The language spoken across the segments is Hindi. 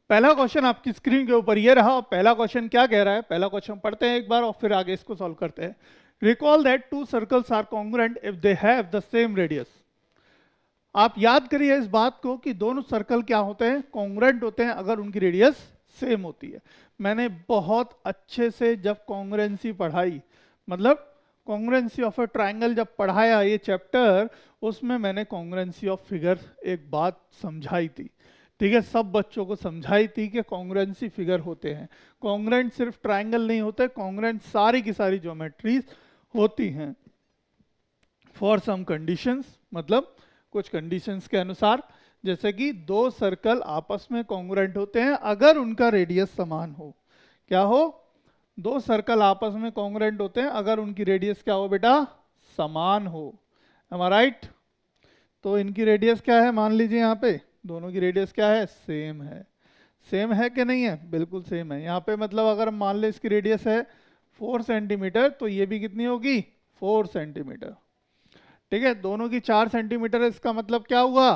पहला क्वेश्चन आपकी स्क्रीन के ऊपर ये रहा। और पहला क्वेश्चन क्या कह रहा है, पहला क्वेश्चन पढ़ते हैं एक बार और फिर आगे इसको सॉल्व करते हैं। Recall that two circles are congruent if they have the same radius. आप याद करिए इस बात को कि दोनों सर्कल क्या होते हैं, कॉन्ग्रुएंट होते हैं अगर उनकी रेडियस सेम होती है। मैंने बहुत अच्छे से जब कॉन्ग्रुएंसी पढ़ाई, मतलब कॉन्ग्रुएंसी ऑफ अ ट्राइंगल जब पढ़ाया ये चैप्टर, उसमें मैंने कॉन्ग्रुएंसी ऑफ फिगर एक बात समझाई थी। ठीक है, सब बच्चों को समझाई थी कि कॉन्ग्रुएंसी फिगर होते हैं। कॉन्ग्रुएंट सिर्फ ट्राइंगल नहीं होते, कॉन्ग्रुएंट सारी की सारी ज्योमेट्रीज होती हैं फॉर सम कंडीशंस, मतलब कुछ कंडीशंस के अनुसार। जैसे कि दो सर्कल आपस में कॉन्ग्रुएंट होते हैं अगर उनका रेडियस समान हो। क्या हो? दो सर्कल आपस में कॉन्ग्रुएंट होते हैं अगर उनकी रेडियस क्या हो बेटा, समान हो। एम आई राइट? तो इनकी रेडियस क्या है, मान लीजिए यहाँ पे दोनों की रेडियस क्या है, सेम है। सेम है कि नहीं है? बिल्कुल सेम है। यहाँ पे मतलब अगर मान ले इसकी रेडियस है 4 सेंटीमीटर, तो ये भी कितनी होगी, 4 सेंटीमीटर। ठीक है, दोनों की 4 सेंटीमीटर है। इसका मतलब क्या हुआ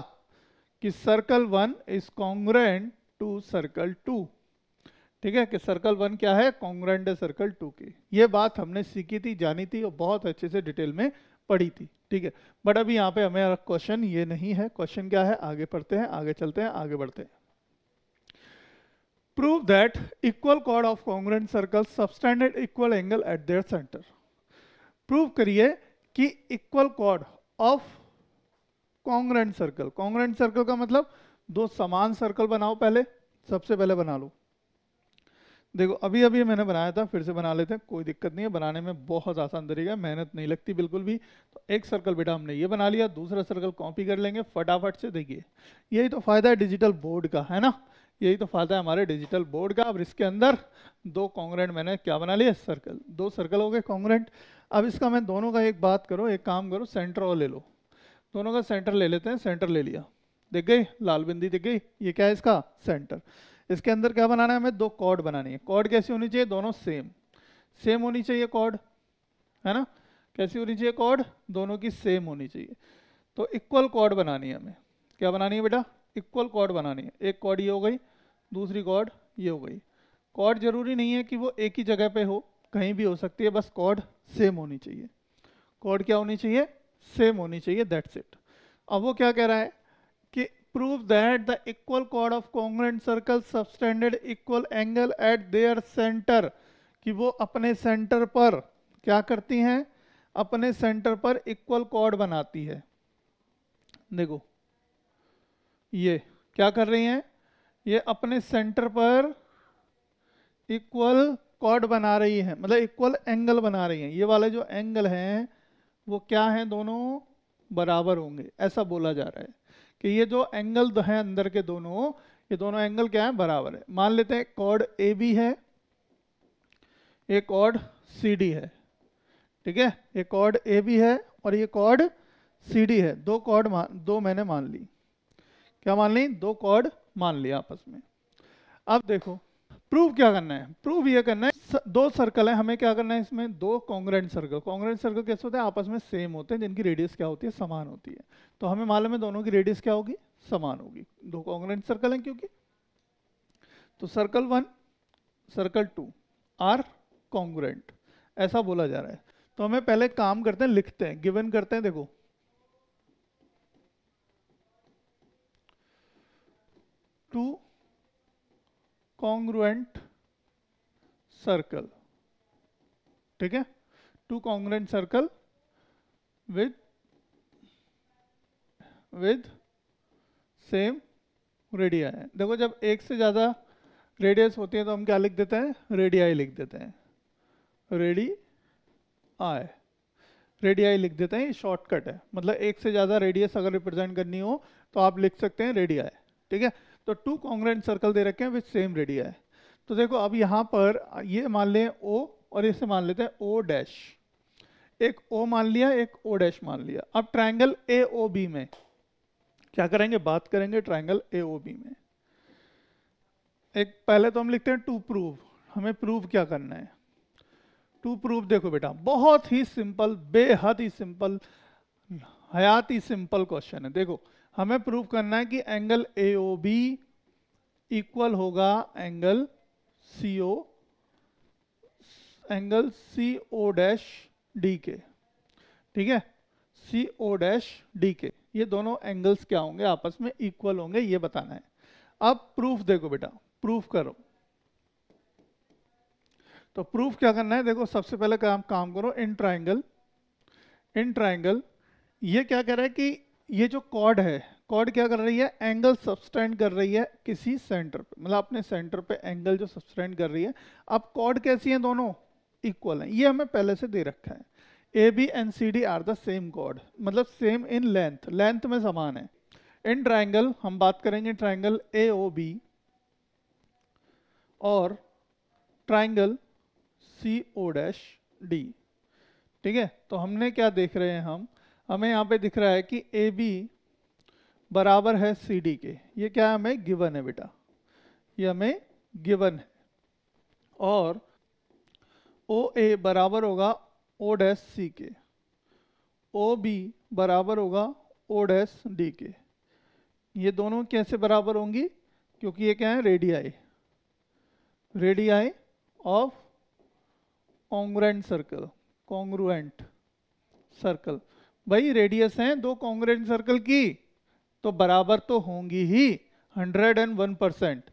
कि circle 1 is congruent to circle 2। ठीक है, कि सर्कल 1 क्या है, कॉन्ग्रुएंट है सर्कल 2 की। ये बात हमने सीखी थी, जानी थी और बहुत अच्छे से डिटेल में पढ़ी थी। ठीक है, बट अभी यहाँ पे हमें क्वेश्चन ये नहीं है। क्वेश्चन क्या है, आगे पढ़ते हैं, आगे चलते हैं, आगे बढ़ते हैं। Prove that equal chord of congruent circle subtend at equal angle at their centre. Prove करिए कि equal chord of congruent circle, congruent circle का मतलब दो समान सर्कल बनाओ। पहले सबसे पहले बना लो। देखो अभी अभी मैंने बनाया था, फिर से बना लेते हैं, कोई दिक्कत नहीं है, बनाने में बहुत आसान तरीका है, मेहनत नहीं लगती बिल्कुल भी। तो एक सर्कल बेटा हमने ये बना लिया, दूसरा सर्कल कॉपी कर लेंगे फटाफट से। देखिए यही तो फायदा है डिजिटल बोर्ड का, है ना, यही तो फायदा है हमारे डिजिटल बोर्ड का। अब इसके अंदर दो कॉन्ग्रुएंट मैंने क्या बना लिया, सर्कल, दो सर्कल हो गए कॉन्ग्रुएंट। अब इसका मैं दोनों का एक बात करो, एक काम करो, सेंटर और ले लो, दोनों का सेंटर ले लेते हैं। सेंटर ले लिया, दिख गई लाल बिंदी दिख गई, ये क्या है इसका सेंटर। इसके अंदर क्या बनाना है हमें, दो कॉर्ड बनानी है। कॉर्ड कैसी होनी चाहिए, दोनों सेम, सेम होनी चाहिए कॉर्ड, है ना। कैसी होनी चाहिए कॉर्ड, दोनों की सेम होनी चाहिए। तो इक्वल कॉर्ड बनानी है हमें। क्या बनानी है बेटा, इक्वल कॉर्ड बनानी है। एक कॉर्ड ये हो गई, दूसरी कॉर्ड ये हो गई। कॉर्ड जरूरी नहीं है कि वो एक ही जगह पे हो, कहीं भी हो सकती है, बस कॉर्ड सेम होनी चाहिए। कॉर्ड क्या होनी चाहिए, सेम होनी चाहिए, दैट्स इट। अब वो क्या कह रहा है कि prove that the equal chord of congruent circles subtended equal angle at their center, कि वो अपने सेंटर पर क्या करती हैं, अपने सेंटर पर इक्वल कॉर्ड बनाती है। देखो ये क्या कर रही हैं, ये अपने सेंटर पर इक्वल कॉर्ड बना रही है, मतलब इक्वल एंगल बना रही हैं। ये वाले जो एंगल हैं वो क्या हैं, दोनों बराबर होंगे, ऐसा बोला जा रहा है कि ये जो एंगल हैं अंदर के दोनों, ये दोनों एंगल क्या है, बराबर है। मान लेते हैं कॉर्ड ए बी है, एक कॉर्ड सी डी है। ठीक है, ये कॉर्ड ए बी है और ये कॉर्ड सी डी है। दो कॉर्ड दो मैंने मान ली, क्या मान ली, दो कॉर्ड मान लिया आपस में। अब देखो प्रूव क्या करना है, प्रूव ये करना है दो सर्कल है, हमें क्या करना है इसमें, दो कॉन्ग्रुएंट सर्कल। कॉन्ग्रुएंट सर्कल कैसे होते हैं, आपस में सेम होते हैं, जिनकी रेडियस क्या होती है, समान होती है। तो हमें मालूम है दोनों की रेडियस क्या होगी, समान होगी, दो कॉन्ग्रुएंट सर्कल हैं क्योंकि। तो सर्कल 1 सर्कल 2 आर कॉन्ग्रुएंट, ऐसा बोला जा रहा है। तो हमें पहले काम करते हैं, लिखते हैं, गिवन करते हैं। देखो टू कॉन्ग्रुएंट सर्कल, ठीक है, two congruent circle with same radii है। देखो जब एक से ज्यादा रेडियस होती है तो हम क्या लिख देते हैं, रेडियाई लिख देते हैं, रेडियाई, रेडियाई लिख देते हैं, ये शॉर्टकट है। मतलब एक से ज्यादा रेडियस अगर रिप्रेजेंट करनी हो तो आप लिख सकते हैं रेडियाई। ठीक है, तो टू कॉन्ग्रुएंट सर्कल दे रखे हैं विद सेम रेडियाई। तो देखो अब यहाँ पर ये मान लें O और इसे मान लेते हैं O डैश, एक O मान लिया, एक O डैश मान लिया। अब ट्रायंगल AOB में क्या करेंगे, बात करेंगे ट्रायंगल AOB में। एक पहले तो हम लिखते हैं टू प्रूव, हमें प्रूव क्या करना है, टू प्रूव। देखो बेटा बहुत ही सिंपल, बेहद ही सिंपल, हयात ही सिंपल क्वेश्चन है। देखो हमें प्रूव करना है कि एंगल AOB इक्वल होगा एंगल CO डैश डी के। ठीक है, CO डैश डी के, ये दोनों एंगल्स क्या होंगे, आपस में इक्वल होंगे, ये बताना है। अब प्रूफ देखो बेटा, प्रूफ करो। तो प्रूफ क्या करना है, देखो सबसे पहले काम करो इन ट्राइंगल ये क्या कह रहा है कि ये जो कॉर्ड है, कॉर्ड क्या कर रही है, एंगल सबटेंड कर रही है किसी सेंटर पे, मतलब अपने सेंटर पे एंगल जो सबटेंड कर रही है। अब कॉर्ड कैसी है, दोनों इक्वल हैं, ये हमें पहले से दे रखा है। AB and CD are the same chord, मतलब सेम इन लेंथ में समान है। इन ट्राइंगल हम बात करेंगे ट्राइंगल AOB और ट्राइंगल CO'D। ठीक है, तो हमने क्या देख रहे हैं, हमें यहाँ पे दिख रहा है कि AB बराबर है CD के, ये क्या हमें गिवन है बेटा, ये हमें गिवन है। और OA बराबर होगा O डैश C के, OB बराबर होगा O डैश D के। ये दोनों कैसे बराबर होंगी, क्योंकि ये क्या है, रेडियाई ऑफ कॉन्ग्रुएंट सर्कल। भाई रेडियस हैं दो कॉन्ग्रुएंट सर्कल की, तो बराबर तो होंगी ही 101%।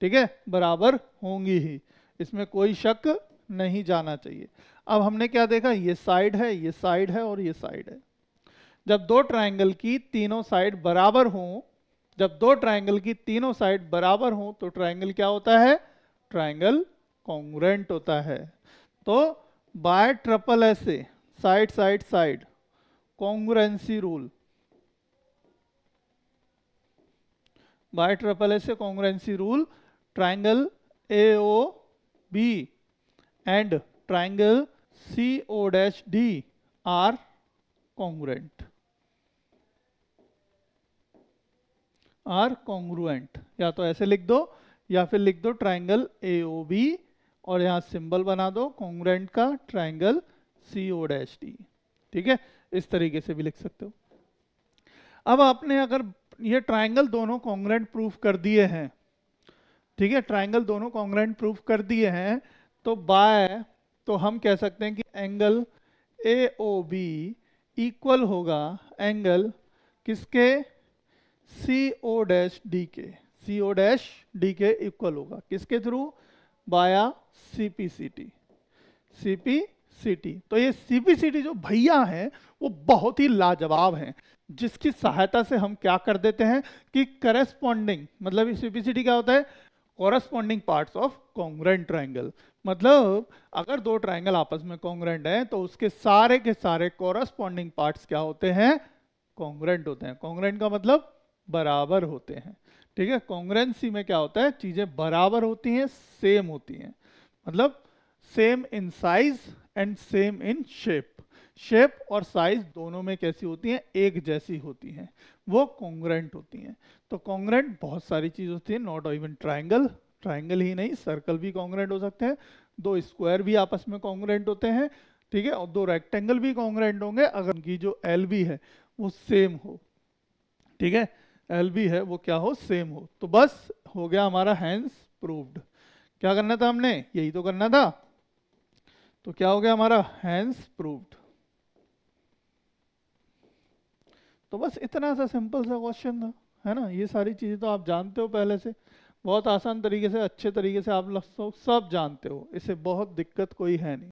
ठीक है, बराबर होंगी ही, इसमें कोई शक नहीं जाना चाहिए। अब हमने क्या देखा, ये साइड है, ये साइड है और ये साइड है। जब दो ट्राइंगल की तीनों साइड बराबर हों, तो ट्राइंगल क्या होता है, ट्राइंगल कॉन्ग्रुएंट होता है। तो by triple S side congruency rule, by triple S congruency rule, triangle AOB and triangle CO'D are congruent. या तो ऐसे लिख दो, या फिर लिख दो ट्राइंगल AOB और यहाँ सिंबल बना दो कॉन्ग्रुएंट का, ट्राइंगल CO'D। ठीक है, इस तरीके से भी लिख सकते हो। अब आपने अगर ये ट्राइंगल दोनों कॉन्ग्रुएंट प्रूफ कर दिए हैं, ठीक है, ट्राइंगल दोनों कॉन्ग्रुएंट प्रूफ कर दिए हैं, तो हम कह सकते हैं कि एंगल AOB इक्वल होगा एंगल किसके, CO'D के इक्वल होगा, किसके थ्रू, बाया CPCT। तो ये CPCT जो भैया हैं वो बहुत ही लाजवाब हैं, जिसकी सहायता से हम क्या कर देते हैं कि करेस्पॉन्डिंग, मतलब CPCT क्या होता है, corresponding parts of congruent triangle. मतलब अगर दो ट्राइंगल आपस में कॉन्ग्रुएंट हैं तो उसके सारे के सारे कॉरेस्पॉन्डिंग पार्ट्स क्या होते हैं, कॉन्ग्रुएंट होते हैं। कॉन्ग्रुएंट का मतलब बराबर होते हैं। ठीक है, कॉन्ग्रुएंसी में क्या होता है, चीजें बराबर होती हैं, सेम होती हैं, मतलब same in size and same in shape और साइज दोनों में कैसी होती हैं, एक जैसी होती हैं, वो कॉन्ग्रुएंट होती हैं। तो कॉन्ग्रुएंट बहुत सारी चीज होती है, नॉट इवन ट्राइंगल ही नहीं, सर्कल भी कॉन्ग्रुएंट हो सकते हैं, दो स्क्वायर भी आपस में कॉन्ग्रुएंट होते हैं। ठीक है, और दो रेक्टेंगल भी कॉन्ग्रुएंट होंगे अगर उनकी जो LB है वो सेम हो। ठीक है, LB है वो क्या हो, सेम हो। तो बस हो गया हमारा हैंस प्रूव्ड। क्या करना था हमने, यही तो करना था। तो क्या हो गया हमारा, हैंस प्रूव्ड। तो बस इतना सा सिंपल सा क्वेश्चन था, है ना। ये सारी चीजें तो आप जानते हो पहले से, बहुत आसान तरीके से, अच्छे तरीके से आप लोग सब जानते हो, इससे बहुत दिक्कत कोई है नहीं।